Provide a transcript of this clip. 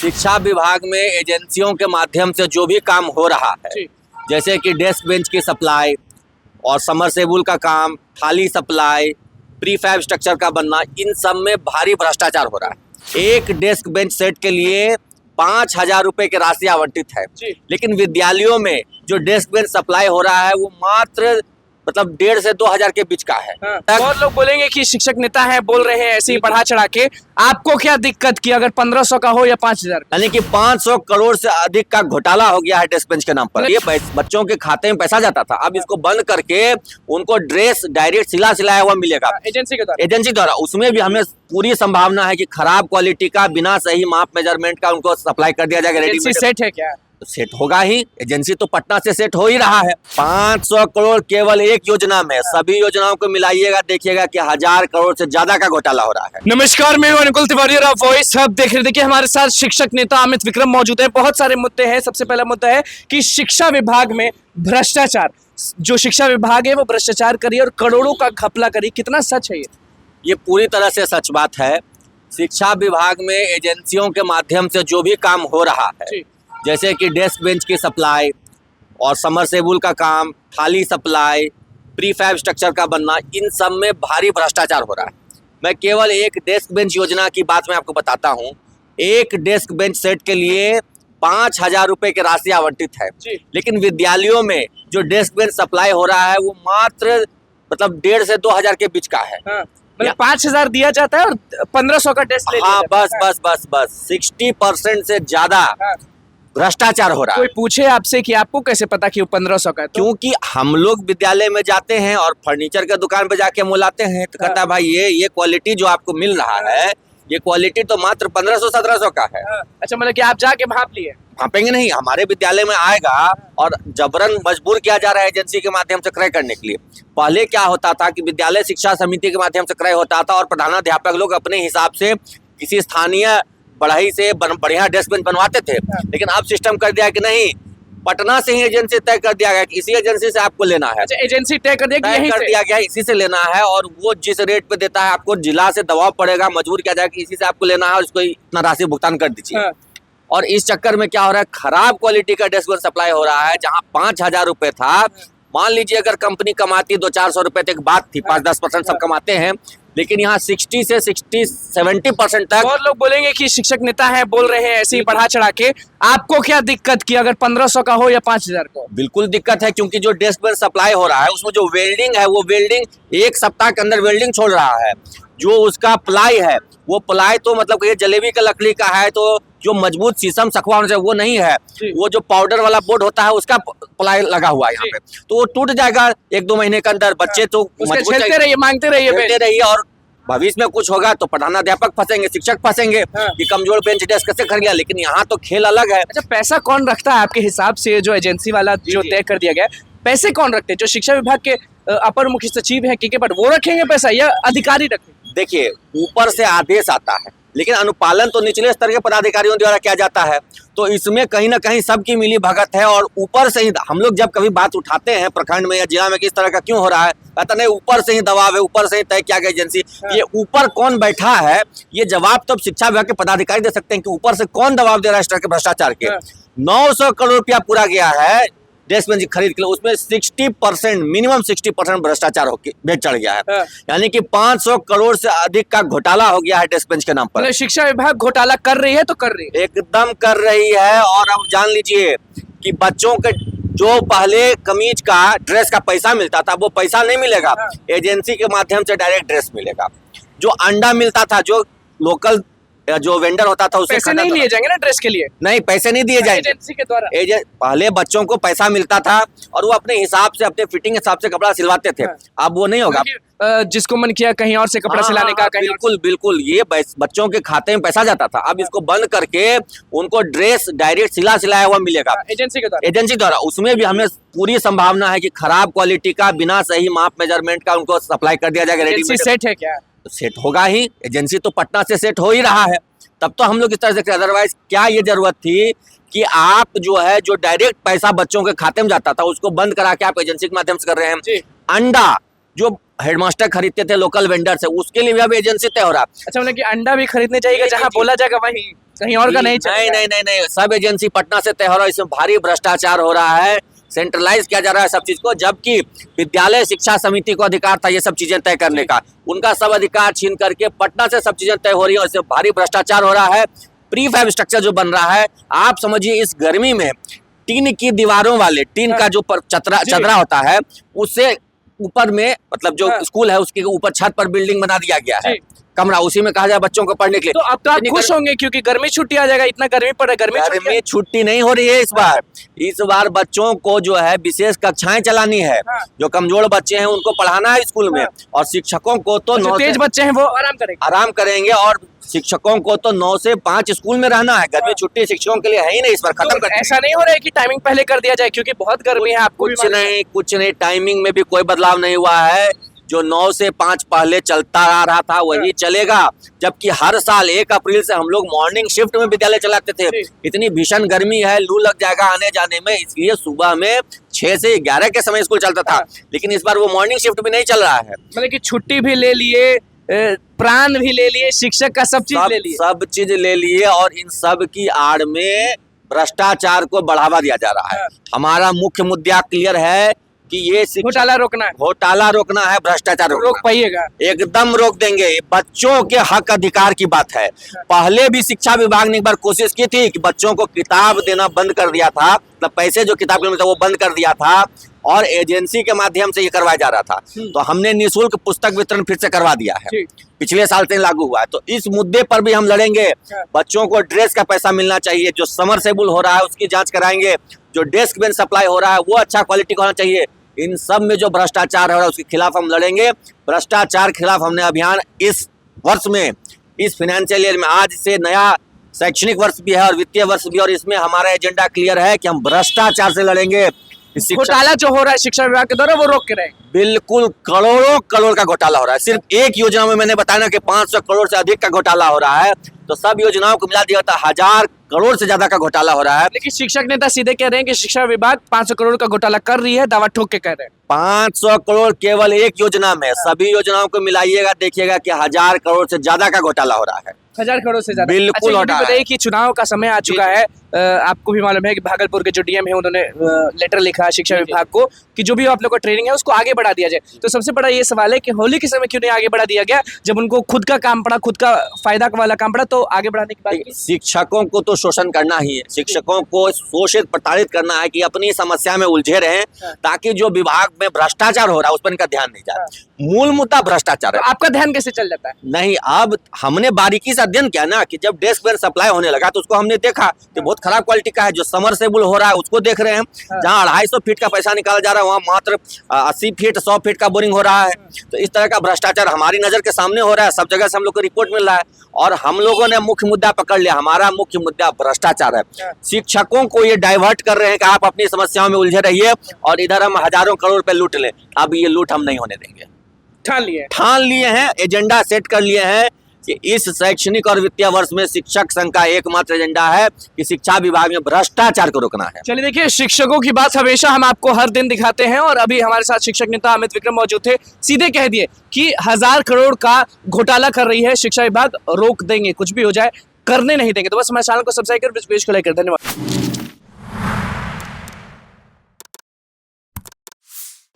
शिक्षा विभाग में एजेंसियों के माध्यम से जो भी काम हो रहा है, जैसे कि डेस्क बेंच की सप्लाई और समरसेबुल का काम, थाली सप्लाई, प्रीफैब स्ट्रक्चर का बनना, इन सब में भारी भ्रष्टाचार हो रहा है। एक डेस्क बेंच सेट के लिए 5,000 रुपए की राशि आवंटित है, लेकिन विद्यालयों में जो डेस्क बेंच सप्लाई हो रहा है वो मात्र 1,500 से 2,000 के बीच का है। बहुत लोग बोलेंगे कि शिक्षक नेता है, बोल रहे हैं ऐसे ही बढ़ा चढ़ा के। आपको क्या दिक्कत की अगर 1,500 का हो या 5,000? यानी कि 500 करोड़ से अधिक का घोटाला हो गया है डेस्क बेंच के नाम पर। ये बच्चों के खाते में पैसा जाता था, अब इसको बंद करके उनको ड्रेस डायरेक्ट सिलाया हुआ मिलेगा एजेंसी द्वारा। उसमें भी हमें पूरी संभावना है कि खराब क्वालिटी का, बिना सही माप मेजरमेंट का उनको सप्लाई कर दिया जाएगा। रेडीमेड सेट है क्या? सेट होगा ही, एजेंसी तो पटना से सेट हो ही रहा है। 500 करोड़ केवल एक योजना में, सभी योजनाओं को मिलाइएगा देखिएगा कि 1,000 करोड़ से ज्यादा का घोटाला हो रहा है। नमस्कार, मैं हूं अनुकुल तिवारी और आप वॉइस हब देख रहे। देखिए हमारे साथ शिक्षक नेता अमित विक्रम मौजूद है। बहुत सारे मुद्दे हैं। सबसे पहला मुद्दा है कि शिक्षा विभाग में भ्रष्टाचार, जो शिक्षा विभाग है वो भ्रष्टाचार करी और करोड़ों का घपला करी, कितना सच है ये पूरी तरह से सच बात है। शिक्षा विभाग में एजेंसियों के माध्यम से जो भी काम हो रहा है, जैसे कि डेस्क बेंच की सप्लाई और समरसेबुल का काम, थाली सप्लाई, प्रीफैब स्ट्रक्चर का बनना, इन सब में भारी भ्रष्टाचार हो रहा है। मैं केवल एक डेस्क बेंच योजना की बात मैं आपको बताता हूँ। एक डेस्क बेंच सेट के लिए 5,000 रुपए की राशि आवंटित है, लेकिन विद्यालयों में जो डेस्क बेंच सप्लाई हो रहा है वो मात्र 1,500 से 2,000 के बीच का है। मतलब 5,000 दिया जाता है और 1,500 का टेस्ट ले हाँ, बस 60% से ज्यादा भ्रष्टाचार हो रहा है। कोई पूछे आपसे कि आपको कैसे पता कि वो 1,500 का है? क्योंकि हम लोग विद्यालय में जाते हैं और फर्नीचर के दुकान पे जाके मुलाते हैं, तो कहता है भाई ये क्वालिटी जो आपको मिल रहा है, ये क्वालिटी तो मात्र 1,500-1,700 का है। अच्छा, मतलब कि आप जाके भाप लिए? भापेंगे नहीं, हमारे विद्यालय में आएगा और जबरन मजबूर किया जा रहा है एजेंसी के माध्यम से क्रय करने के लिए। पहले क्या होता था कि विद्यालय शिक्षा समिति के माध्यम से क्रय होता था और प्रधानाध्यापक लोग अपने हिसाब से किसी स्थानीय बढ़ई से बढ़िया डेस्क बेंच बनवाते थे। लेकिन अब सिस्टम कर दिया कि नहीं, पटना से ही एजेंसी तय कर दिया गया कि इसी एजेंसी से आपको लेना है। अच्छा, एजेंसी तय कर दिया गया इसी से लेना है, और वो जिस रेट पे देता है आपको जिला से दबाव पड़ेगा, मजबूर किया जाएगा कि इसी से आपको लेना है और इसको इतना राशि भुगतान कर दीजिए। और इस चक्कर में क्या हो रहा है, खराब क्वालिटी का डेस्क बेंच सप्लाई हो रहा है। जहाँ 5,000 रुपए था, मान लीजिए अगर कंपनी कमाती 200-400 रुपए तक बात थी, 5-10% सब कमाते हैं, लेकिन यहाँ 60-70% तक। बहुत लोग बोलेंगे कि शिक्षक नेता है, बोल रहे हैं ऐसे ही बढ़ा चढ़ा के। आपको क्या दिक्कत की अगर 1,500 का हो या 5,000 को? बिल्कुल दिक्कत है, क्योंकि जो डेस्क बेंच सप्लाई हो रहा है उसमें जो वेल्डिंग है, वो वेल्डिंग 1 सप्ताह के अंदर वेल्डिंग छोड़ रहा है। जो उसका प्लाई है, वो प्लाई तो मतलब ये जलेबी का लकड़ी का है, तो जो मजबूत शीशम सखुआ होना चाहिए वो नहीं है। वो जो पाउडर वाला बोर्ड होता है उसका प्लाई लगा हुआ है यहाँ पे, तो वो टूट जाएगा 1-2 महीने के अंदर। बच्चे तो झेलते रहिए, मांगते रहिए, और भविष्य में कुछ होगा तो प्रधानाध्यापक फंसेंगे, शिक्षक फंसेंगे कि कमजोर बेंच डेस्क कैसे खरीद लिया। लेकिन यहाँ तो खेल अलग है। अच्छा, पैसा कौन रखता है आपके हिसाब से? जो एजेंसी वाला जो तय कर दिया गया, पैसे कौन रखते हैं? जो शिक्षा विभाग के अपर मुख्य सचिव है के वो रखेंगे पैसा या अधिकारी रखेंगे? देखिए, ऊपर से आदेश आता है, लेकिन अनुपालन तो निचले स्तर के पदाधिकारियों द्वारा किया जाता है। तो इसमें कहीं ना कहीं सबकी मिली भगत है, और ऊपर से ही हम लोग जब कभी बात उठाते हैं प्रखंड में या जिला में किस तरह का क्यों हो रहा है, कहता नहीं ऊपर से ही दबाव है, ऊपर से ही तय किया गया एजेंसी। ये ऊपर कौन बैठा है, ये जवाब तो शिक्षा विभाग के पदाधिकारी दे सकते हैं कि ऊपर से कौन दबाव दे रहा है इस तरह के भ्रष्टाचार के। 900 करोड़ रुपया पूरा गया है डेस्क बेंच खरीद के लिए, उसमें 60% मिनिमम 60% भ्रष्टाचार होकर चढ़ गया है। यानी कि 500 करोड़ से अधिक का घोटाला हो गया है डेस्क बेंच के नाम पर। शिक्षा विभाग घोटाला कर रही है तो कर रही है, एकदम कर रही है। और अब जान लीजिए कि बच्चों के जो पहले कमीज का ड्रेस का पैसा मिलता था, वो पैसा नहीं मिलेगा, एजेंसी के माध्यम से डायरेक्ट ड्रेस मिलेगा। जो अंडा मिलता था, जो लोकल जो वेंडर होता था, उससे पैसे नहीं लिए जाएंगे ना ड्रेस के लिए? नहीं, पैसे नहीं दिए जाएंगे एजेंसी के द्वारा। पहले बच्चों को पैसा मिलता था और वो अपने हिसाब से, अपने फिटिंग हिसाब से कपड़ा सिलवाते थे। अब वो नहीं होगा। जिसको मन किया कहीं और से कपड़ा सिलाने का, कहीं बिल्कुल ये बच्चों के खाते में पैसा जाता था। अब इसको बंद करके उनको ड्रेस डायरेक्ट सिलाया हुआ मिलेगा एजेंसी द्वारा। उसमें भी हमें पूरी संभावना है कि खराब क्वालिटी का, बिना सही माप मेजरमेंट का उनको सप्लाई कर दिया जाएगा। रेडीमेड सेट है क्या? सेट होगा ही, एजेंसी तो पटना से सेट हो ही रहा है। तब तो हम लोग इस तरह से, अदरवाइज क्या ये जरूरत थी कि आप जो है, जो डायरेक्ट पैसा बच्चों के खाते में जाता था उसको बंद करा के आप एजेंसी के माध्यम से कर रहे हैं। अंडा जो हेडमास्टर खरीदते थे लोकल वेंडर से, उसके लिए भी अब एजेंसी तय हो रहा है। अच्छा, मतलब कि अंडा भी खरीदने जाइएगा जहाँ बोला जाएगा वहीं, कहीं और का नहीं नहीं नहीं नहीं नहीं, सब एजेंसी पटना से तय हो रहा है। इसमें भारी भ्रष्टाचार हो रहा है, सेंट्रलाइज किया जा रहा है सब चीज को, जबकि विद्यालय शिक्षा समिति को अधिकार था ये सब चीजें तय करने का, उनका सब अधिकार छीन करके पटना से सब चीजें तय हो रही है। इससे भारी भ्रष्टाचार हो रहा है। प्री फैब स्ट्रक्चर जो बन रहा है, आप समझिए इस गर्मी में टीन की दीवारों वाले, टीन का जो चदरा होता है, उससे ऊपर में मतलब जो स्कूल है उसके ऊपर छत पर बिल्डिंग बना दिया गया है, कमरा, उसी में कहा जाए बच्चों को पढ़ने के लिए। तो अब तो आप खुश होंगे क्योंकि गर्मी छुट्टी आ जाएगा, इतना गर्मी पड़ रहा है। गर्मी छुट्टी नहीं हो रही है इस बार बच्चों को जो है विशेष कक्षाएं चलानी है। जो कमजोर बच्चे हैं उनको पढ़ाना है स्कूल में, और शिक्षकों को तो जो तेज बच्चे हैं वो आराम करेंगे, और शिक्षकों को तो 9 से 5 स्कूल में रहना है। गर्मी छुट्टी शिक्षकों के लिए है ही नहीं, इस बार खत्म कर। ऐसा नहीं हो रहा है कि टाइमिंग पहले कर दिया जाए क्योंकि बहुत गर्मी है? आपको कुछ नहीं, टाइमिंग में भी कोई बदलाव नहीं हुआ है। जो 9 से 5 पहले चलता आ रहा था वही चलेगा, जबकि हर साल 1 अप्रैल से हम लोग मॉर्निंग शिफ्ट में विद्यालय चलाते थे। इतनी भीषण गर्मी है, लू लग जाएगा आने जाने में, इसलिए सुबह में 6 से 11 के समय स्कूल चलता था, लेकिन इस बार वो मॉर्निंग शिफ्ट भी नहीं चल रहा है। मतलब कि छुट्टी भी ले लिए, प्राण भी ले लिए, शिक्षक का सब चीज ले लिए, और इन सब की आड़ में भ्रष्टाचार को बढ़ावा दिया जा रहा है। हमारा मुख्य मुद्दा क्लियर है कि ये घोटाला रोकना है, भ्रष्टाचार रोक पाइएगा? एकदम रोक देंगे। बच्चों के हक अधिकार की बात है। पहले भी शिक्षा विभाग ने एक बार कोशिश की थी कि बच्चों को किताब देना बंद कर दिया था, मतलब पैसे जो किताब के मिलता वो बंद कर दिया था, और एजेंसी के माध्यम से ये करवाया जा रहा था। तो हमने निःशुल्क पुस्तक वितरण फिर से करवा दिया है, पिछले साल से लागू हुआ है। तो इस मुद्दे पर भी हम लड़ेंगे। बच्चों को ड्रेस का पैसा मिलना चाहिए, जो समरसेबल हो रहा है उसकी जांच कराएंगे, जो डेस्क बेंच सप्लाई हो रहा है वो अच्छा क्वालिटी का होना चाहिए। इन सब में जो भ्रष्टाचार हो रहा है उसके खिलाफ हम लड़ेंगे। भ्रष्टाचार खिलाफ हमने अभियान इस वर्ष में, इस फाइनेंशियल ईयर में, आज से नया शैक्षणिक वर्ष भी है और वित्तीय वर्ष भी, और इसमें हमारा एजेंडा क्लियर है कि हम भ्रष्टाचार से लड़ेंगे। घोटाला जो हो रहा है शिक्षा विभाग के द्वारा वो रोक के रहेंगे। बिल्कुल, करोड़ों करोड़ का घोटाला हो रहा है। सिर्फ एक योजना में मैंने बताया ना कि 500 करोड़ से अधिक का घोटाला हो रहा है, तो सब योजनाओं को मिला दिया था 1000 करोड़ से ज्यादा का घोटाला हो रहा है। लेकिन शिक्षक नेता सीधे कह रहे हैं कि शिक्षा विभाग 500 करोड़ का घोटाला कर रही है, दावा ठोक के कह रहे हैं। 500 करोड़ केवल एक योजना में, सभी योजनाओं को मिलाइएगा देखिएगा कि 1000 करोड़ से ज्यादा का घोटाला हो रहा है। 1000 करोड़ से ज्यादा? बिल्कुल। अच्छा, बताइए कि चुनाव का समय आ चुका है, आपको भी मालूम है कि भागलपुर के जो डीएम है उन्होंने लेटर लिखा है शिक्षा विभाग को कि जो भी आप लोग का ट्रेनिंग है उसको आगे बढ़ा दिया जाए। तो सबसे बड़ा ये सवाल है कि होली के समय क्यों नहीं आगे बढ़ा दिया गया, जब उनको खुद का काम पड़ा, खुद का फायदा वाला काम पड़ा, तो आगे बढ़ाने की बात? शिक्षकों को तो शोषण करना ही है, शिक्षकों को शोषित प्रताड़ित करना है कि अपनी समस्या में उलझे रहें, ताकि जो विभाग में भ्रष्टाचार हो रहा है उस पर इनका ध्यान नहीं जाए। मूल मुद्दा भ्रष्टाचार है। तो आपका ध्यान कैसे चल जाता है? नहीं, अब हमने बारीकी से अध्ययन किया ना कि जब डेस्क बेंच सप्लाई होने लगा तो उसको हमने देखा कि बहुत खराब क्वालिटी का है। जो समरसेबल हो रहा है उसको देख रहे हैं, जहाँ 250 फीट का पैसा निकाला जा रहा है वहाँ मात्र 80 फीट 100 फीट का बोरिंग हो रहा है। तो इस तरह का भ्रष्टाचार हमारी नजर के सामने हो रहा है, सब जगह से हम लोग को रिपोर्ट मिल रहा है, और हम लोगों ने मुख्य मुद्दा पकड़ लिया। हमारा मुख्य मुद्दा भ्रष्टाचार है। शिक्षकों को ये डाइवर्ट कर रहे हैं कि आप अपनी समस्याओं में उलझे रहिए और इधर हम हजारों करोड़ रुपए लूट लें। अब ये लूट हम नहीं होने देंगे। ठान लिए हैं, एजेंडा सेट कर लिए हैं कि इस शैक्षणिक और वित्तीय वर्ष में शिक्षक संघ का एकमात्र एजेंडा है कि शिक्षा विभाग में भ्रष्टाचार को रोकना है। चलिए देखिए, शिक्षकों की बात हमेशा हम आपको हर दिन दिखाते हैं, और अभी हमारे साथ शिक्षक नेता अमित विक्रम मौजूद थे। सीधे कह दिए कि 1000 करोड़ का घोटाला कर रही है शिक्षा विभाग, रोक देंगे, कुछ भी हो जाए करने नहीं देंगे। तो बस हमारे चैनल को सब्सक्राइब कर पेज को लाइक कर। धन्यवाद।